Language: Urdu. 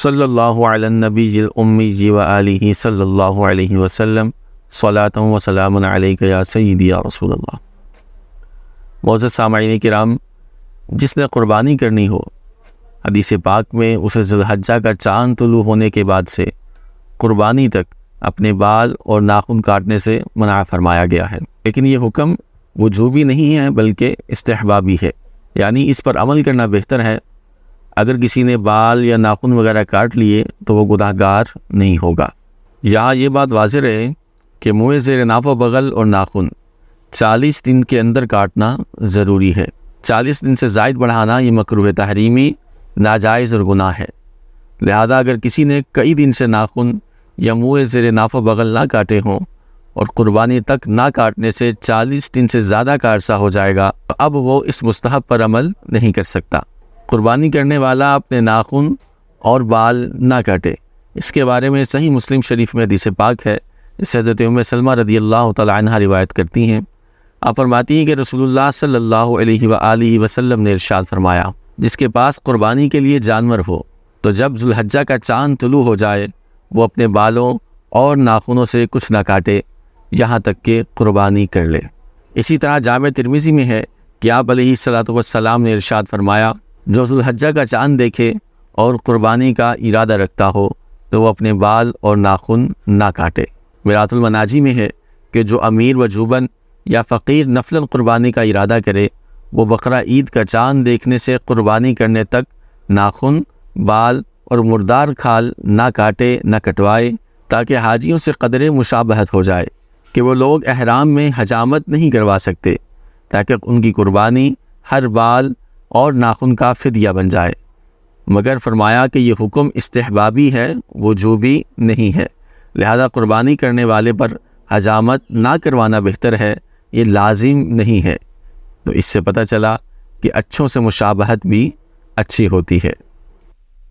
صلی اللہ علی النبی الامی و آلہ صلی اللہ علیہ وسلم صلاۃ و سلام علیک یا سیدی یا رسول اللہ۔ معزز سامعین کرام، جس نے قربانی کرنی ہو، حدیث پاک میں اسے ذی الحجہ کا چاند طلوع ہونے کے بعد سے قربانی تک اپنے بال اور ناخن کاٹنے سے منع فرمایا گیا ہے، لیکن یہ حکم وجوبی نہیں ہے بلکہ استحبابی ہے، یعنی اس پر عمل کرنا بہتر ہے۔ اگر کسی نے بال یا ناخن وغیرہ کاٹ لیے تو وہ گناہ گار نہیں ہوگا۔ یہاں یہ بات واضح رہے کہ منہ زیر ناف و بغل اور ناخن 40 دن کے اندر کاٹنا ضروری ہے۔ 40 دن سے زائد بڑھانا یہ مکروہ تحریمی، ناجائز اور گناہ ہے۔ لہذا اگر کسی نے کئی دن سے ناخن یا منہ زیر ناف و بغل نہ کاٹے ہوں اور قربانی تک نہ کاٹنے سے 40 دن سے زیادہ کا عرصہ ہو جائے گا، تو اب وہ اس مستحب پر عمل نہیں کر سکتا۔ قربانی کرنے والا اپنے ناخن اور بال نہ کاٹے، اس کے بارے میں صحیح مسلم شریف میں حدیث پاک ہے، جسے حضرت ام سلمہ رضی اللہ تعالی عنہ روایت کرتی ہیں۔ آپ فرماتی ہیں کہ رسول اللہ صلی اللہ علیہ وآلہ وسلم نے ارشاد فرمایا، جس کے پاس قربانی کے لیے جانور ہو تو جب ذی الحجہ کا چاند طلوع ہو جائے وہ اپنے بالوں اور ناخنوں سے کچھ نہ کاٹے یہاں تک کہ قربانی کر لے۔ اسی طرح جامع ترمذی میں ہے کہ آپ علیہ الصلوۃ والسلام نے ارشاد فرمایا، جو ذی الحجہ کا چاند دیکھے اور قربانی کا ارادہ رکھتا ہو تو وہ اپنے بال اور ناخن نہ کاٹے۔ میرات المناجی میں ہے کہ جو امیر وجوباً یا فقیر نفلاً قربانی کا ارادہ کرے وہ بقرہ عید کا چاند دیکھنے سے قربانی کرنے تک ناخن، بال اور مردار کھال نہ کاٹے نہ کٹوائے، تاکہ حاجیوں سے قدر مشابہت ہو جائے کہ وہ لوگ احرام میں حجامت نہیں کروا سکتے، تاکہ ان کی قربانی ہر بال اور ناخن کا فدیہ بن جائے۔ مگر فرمایا کہ یہ حکم استحبابی ہے، وجوبی نہیں ہے، لہذا قربانی کرنے والے پر حجامت نہ کروانا بہتر ہے، یہ لازم نہیں ہے۔ تو اس سے پتہ چلا کہ اچھوں سے مشابہت بھی اچھی ہوتی ہے۔